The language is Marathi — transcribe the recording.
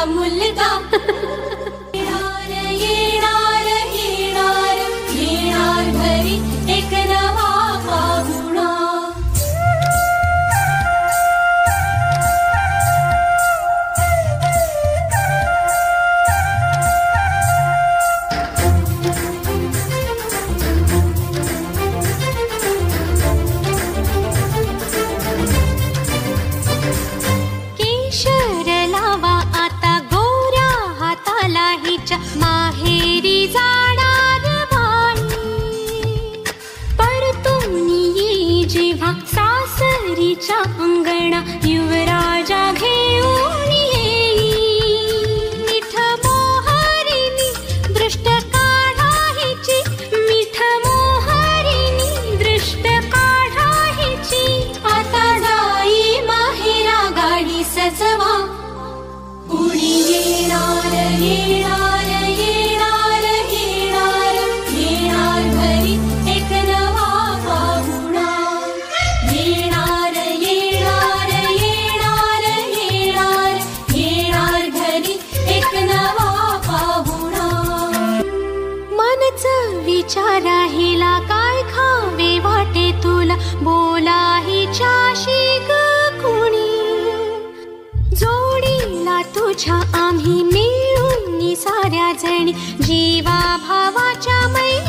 मुलगा येणार येणार येणार येणार घरी एक नवा पाहुणा. माहेरी जाणार बाई, परतून ये जेव्हा सासरीच्या अंगणा युवराजा घेऊन येई. मिठ मोहरीनी दृष्ट काढायची, मिठ मोहरीनी दृष्ट काढायची. आता जाई माहेरा गाडी सजवा, कुणी येणार येणार येणार येणार येणार घरी एक नवा पाहुणा. येणार येणार येणार येणार येणार घरी एक नवा पाहुणा. मनच विचारा हिला काय खावे वाटे तुला, बोला हिच्याशी ग कुणी. जोडीला तुझ्या आम्ही मिळून साऱ्या जणी, जीवा भावाच्या मै